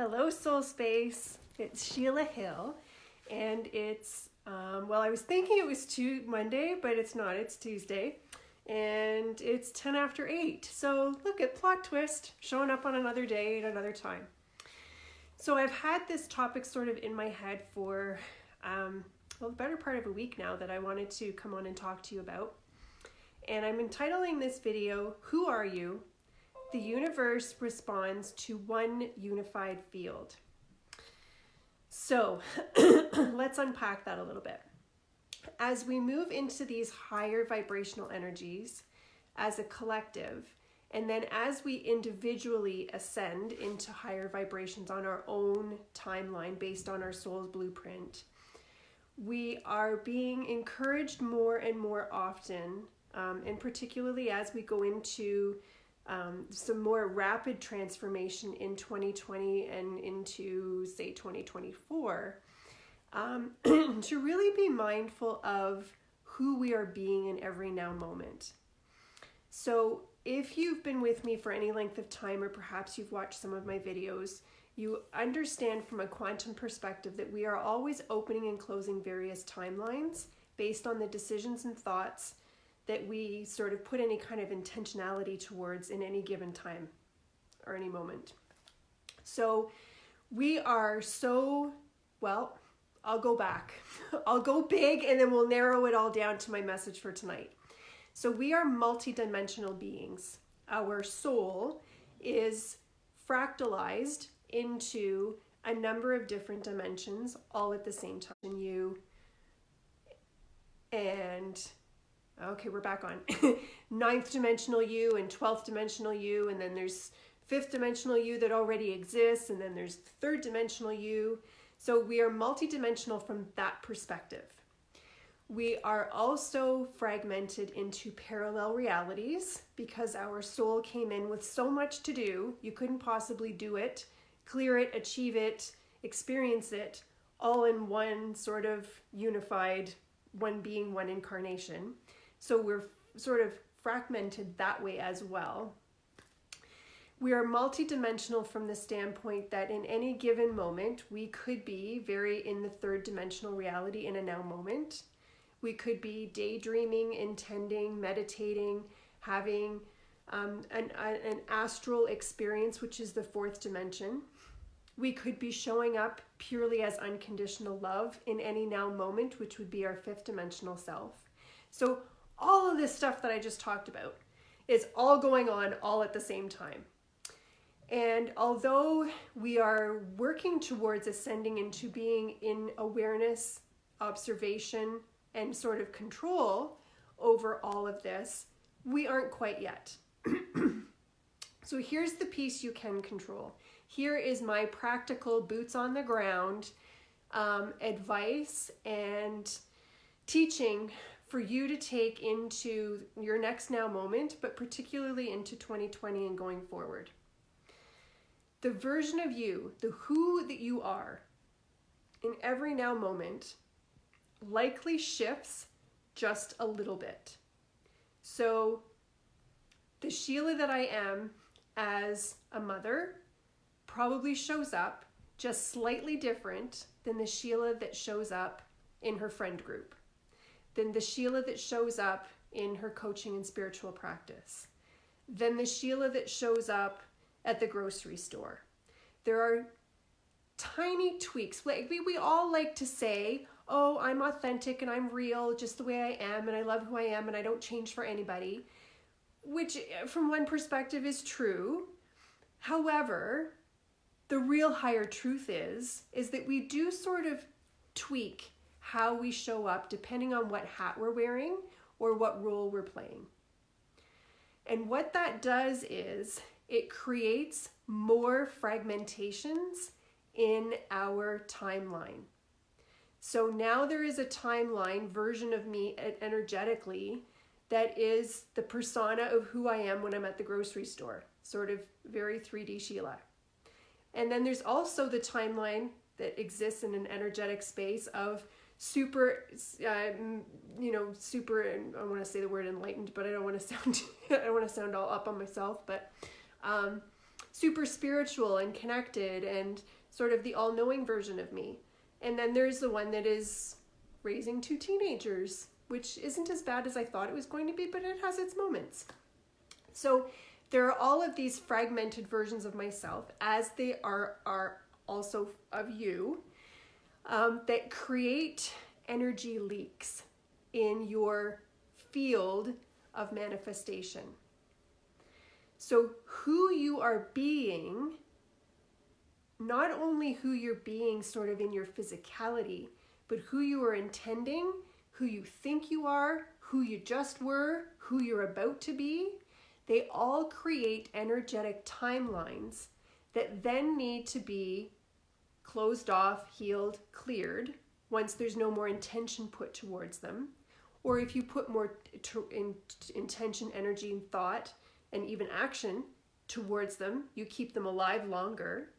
Hello, Soul Space. It's Sheila Hill, and it's I was thinking it was Monday, but it's not. It's Tuesday, and it's 10 after 8. So look at plot twist, showing up on another day at another time. So I've had this topic sort of in my head for the better part of a week now that I wanted to come on and talk to you about, and I'm entitling this video, "Who Are You? The universe responds to one unified field." So let's unpack that a little bit. As we move into these higher vibrational energies as a collective, and then as we individually ascend into higher vibrations on our own timeline based on our soul's blueprint, we are being encouraged more and more often, and particularly as we go into some more rapid transformation in 2020 and into, say, 2024, to really be mindful of who we are being in every now moment. So if you've been with me for any length of time, or perhaps you've watched some of my videos, you understand from a quantum perspective that we are always opening and closing various timelines based on the decisions and thoughts that we sort of put any kind of intentionality towards in any given time or any moment. So we are I'll go back. I'll go big and then we'll narrow it all down to my message for tonight. So we are multidimensional beings. Our soul is fractalized into a number of different dimensions all at the same time. Okay, we're back on 9th dimensional you and 12th dimensional you, and then there's 5th dimensional you that already exists, and then there's 3rd dimensional you. So we are multidimensional from that perspective. We are also fragmented into parallel realities because our soul came in with so much to do. You couldn't possibly do it, clear it, achieve it, experience it, all in one sort of unified, one being, one incarnation. So we're sort of fragmented that way as well. We are multidimensional from the standpoint that in any given moment, we could be very in the 3rd dimensional reality in a now moment. We could be daydreaming, intending, meditating, having an astral experience, which is the 4th dimension. We could be showing up purely as unconditional love in any now moment, which would be our 5th dimensional self. So all of this stuff that I just talked about is all going on all at the same time. And although we are working towards ascending into being in awareness, observation, and sort of control over all of this, we aren't quite yet. So here's the piece you can control. Here is my practical boots on the ground advice and teaching for you to take into your next now moment, but particularly into 2020 and going forward. The version of you, the who that you are in every now moment, likely shifts just a little bit. So the Sheila that I am as a mother probably shows up just slightly different than the Sheila that shows up in her friend group, than the Sheila that shows up in her coaching and spiritual practice, than the Sheila that shows up at the grocery store. There are tiny tweaks. We all like to say, "Oh, I'm authentic and I'm real just the way I am, and I love who I am and I don't change for anybody," which from one perspective is true. However, the real higher truth is that we do sort of tweak how we show up depending on what hat we're wearing or what role we're playing. And what that does is it creates more fragmentations in our timeline. So now there is a timeline version of me energetically that is the persona of who I am when I'm at the grocery store, sort of very 3D Sheila. And then there's also the timeline that exists in an energetic space of super, I want to say the word enlightened, but I don't want to sound all up on myself, but super spiritual and connected and sort of the all-knowing version of me. And then there's the one that is raising 2 teenagers, which isn't as bad as I thought it was going to be, but it has its moments. So there are all of these fragmented versions of myself, as they are also of you, that create energy leaks in your field of manifestation. So who you are being, not only who you're being sort of in your physicality, but who you are intending, who you think you are, who you just were, who you're about to be, they all create energetic timelines that then need to be closed off, healed, cleared once there's no more intention put towards them. Or if you put more intention, energy, and thought, and even action towards them, you keep them alive longer.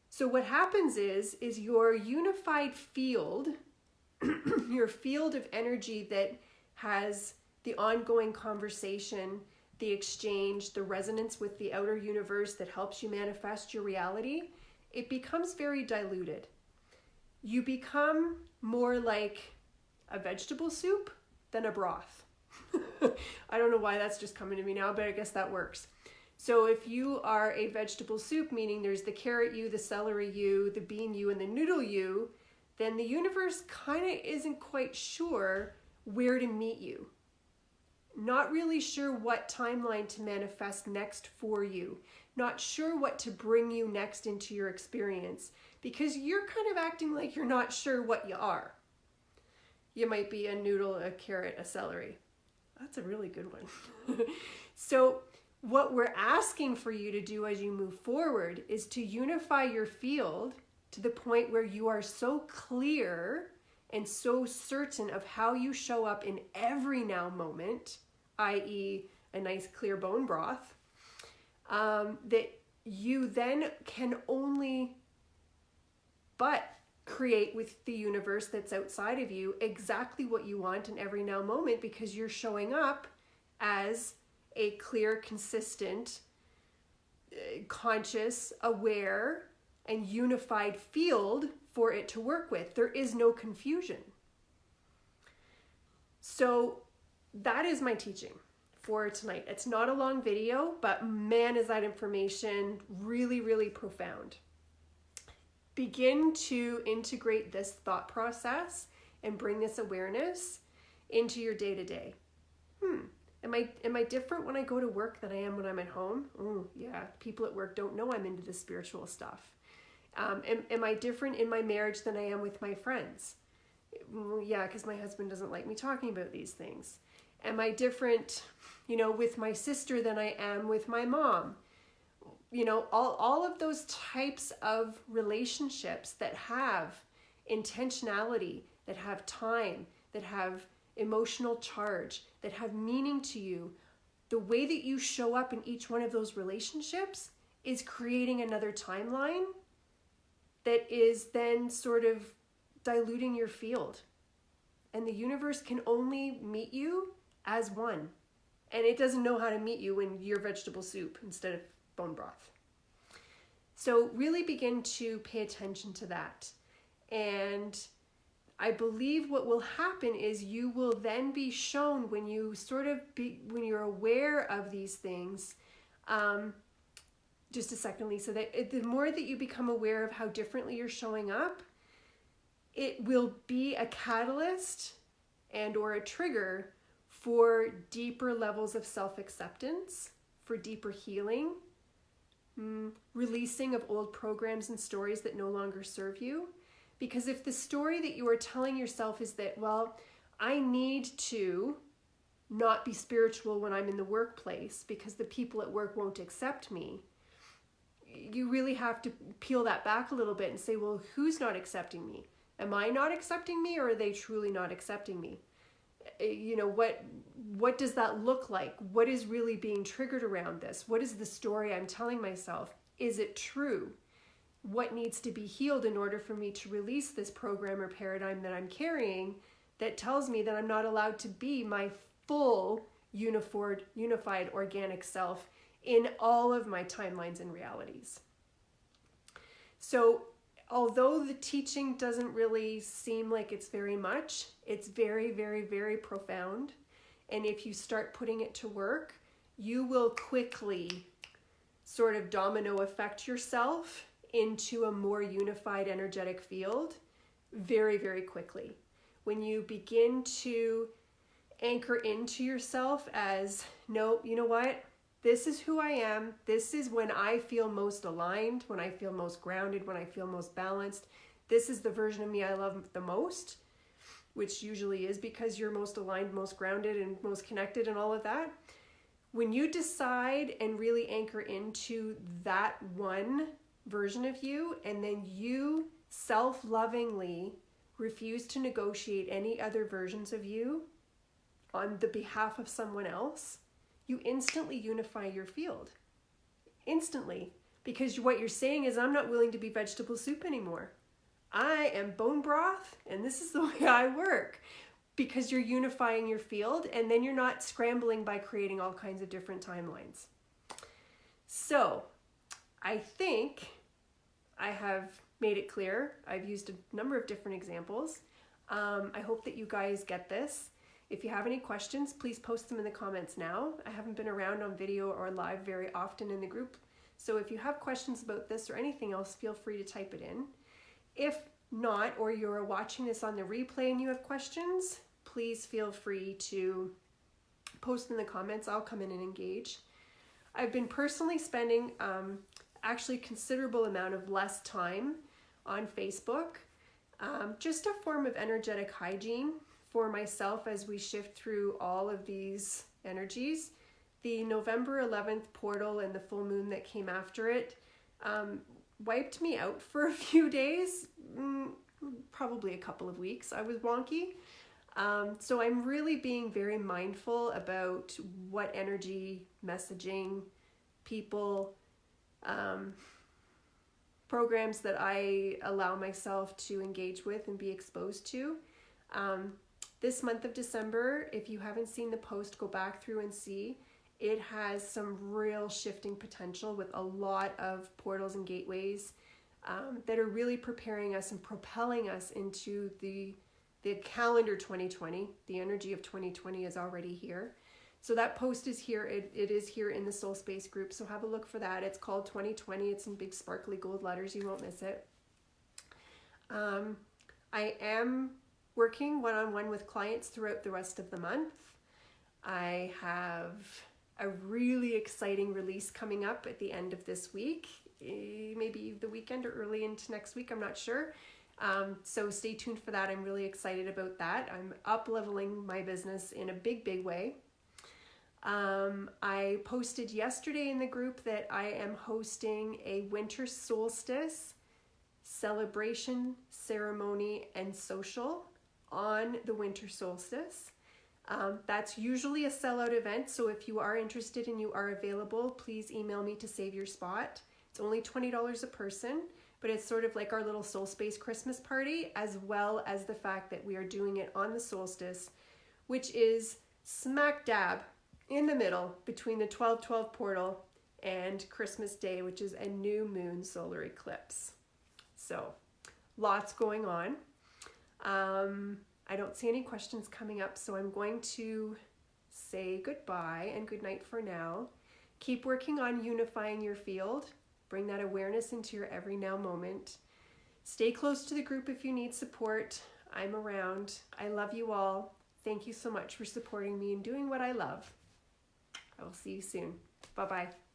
So what happens is your unified field, your field of energy that has the ongoing conversation, the exchange, the resonance with the outer universe that helps you manifest your reality, it becomes very diluted. You become more like a vegetable soup than a broth. I don't know why that's just coming to me now, but I guess that works. So if you are a vegetable soup, meaning there's the carrot you, the celery you, the bean you, and the noodle you, then the universe kind of isn't quite sure where to meet you. Not really sure what timeline to manifest next for you. Not sure what to bring you next into your experience, because you're kind of acting like you're not sure what you are. You might be a noodle, a carrot, a celery. That's a really good one. So what we're asking for you to do as you move forward is to unify your field to the point where you are so clear and so certain of how you show up in every now moment, i.e. a nice clear bone broth, that you then can only but create with the universe that's outside of you exactly what you want in every now moment, because you're showing up as a clear, consistent, conscious, aware, and unified field for it to work with. There is no confusion. So that is my teaching for tonight. It's not a long video, but man, is that information really, really profound. Begin to integrate this thought process and bring this awareness into your day-to-day. Am I different when I go to work than I am when I'm at home? Oh, yeah. People at work don't know I'm into the spiritual stuff. Am I different in my marriage than I am with my friends? Well, yeah, because my husband doesn't like me talking about these things. Am I different, with my sister than I am with my mom? All of those types of relationships that have intentionality, that have time, that have emotional charge, that have meaning to you, the way that you show up in each one of those relationships is creating another timeline that is then sort of diluting your field. And the universe can only meet you as one. And it doesn't know how to meet you when you're vegetable soup instead of bone broth. So really begin to pay attention to that. And I believe what will happen is you will then be shown when when you're aware of these things. Just a second, Lisa, that the more that you become aware of how differently you're showing up, it will be a catalyst and or a trigger for deeper levels of self-acceptance, for deeper healing, releasing of old programs and stories that no longer serve you. Because if the story that you are telling yourself is that, well, I need to not be spiritual when I'm in the workplace because the people at work won't accept me, you really have to peel that back a little bit and say, well, who's not accepting me? Am I not accepting me, or are they truly not accepting me? What does that look like? What is really being triggered around this? What is the story I'm telling myself? Is it true? What needs to be healed in order for me to release this program or paradigm that I'm carrying that tells me that I'm not allowed to be my full unified organic self in all of my timelines and realities. So although the teaching doesn't really seem like it's very much, it's very, very, very profound. And if you start putting it to work, you will quickly sort of domino effect yourself into a more unified energetic field very, very quickly. When you begin to anchor into yourself as, no, you know what? This is who I am. This is when I feel most aligned, when I feel most grounded, when I feel most balanced. This is the version of me I love the most, which usually is because you're most aligned, most grounded, and most connected and all of that. When you decide and really anchor into that one version of you, and then you self-lovingly refuse to negotiate any other versions of you on the behalf of someone else, you instantly unify your field. Instantly. Because what you're saying is, I'm not willing to be vegetable soup anymore. I am bone broth, and this is the way I work. Because you're unifying your field, and then you're not scrambling by creating all kinds of different timelines. So, I think I have made it clear. I've used a number of different examples. I hope that you guys get this. If you have any questions, please post them in the comments now. I haven't been around on video or live very often in the group. So if you have questions about this or anything else, feel free to type it in. If not, or you're watching this on the replay and you have questions, please feel free to post in the comments. I'll come in and engage. I've been personally spending actually a considerable amount of less time on Facebook. Just a form of energetic hygiene for myself as we shift through all of these energies. The November 11th portal and the full moon that came after it wiped me out for a few days, probably a couple of weeks. I was wonky. So I'm really being very mindful about what energy, messaging, people, programs that I allow myself to engage with and be exposed to. This month of December, if you haven't seen the post, go back through and see. It has some real shifting potential with a lot of portals and gateways that are really preparing us and propelling us into the calendar 2020. The energy of 2020 is already here. So that post is here. It is here in the Soul Space group. So have a look for that. It's called 2020. It's in big sparkly gold letters. You won't miss it. I am working one-on-one with clients throughout the rest of the month. I have a really exciting release coming up at the end of this week, maybe the weekend or early into next week, I'm not sure. So stay tuned for that. I'm really excited about that. I'm up-leveling my business in a big, big way. I posted yesterday in the group that I am hosting a winter solstice celebration, ceremony, and social on the winter solstice. That's usually a sellout event, so if you are interested and you are available, please email me to save your spot. It's only $20 a person, but it's sort of like our little Soul Space Christmas party, as well as the fact that we are doing it on the solstice, which is smack dab in the middle between the 12/12 portal and Christmas Day, which is a new moon solar eclipse. So, lots going on. I don't see any questions coming up, so I'm going to say goodbye and good night for now. Keep working on unifying your field. Bring that awareness into your every now moment. Stay close to the group if you need support. I'm around. I love you all. Thank you so much for supporting me and doing what I love. I will see you soon. Bye-bye.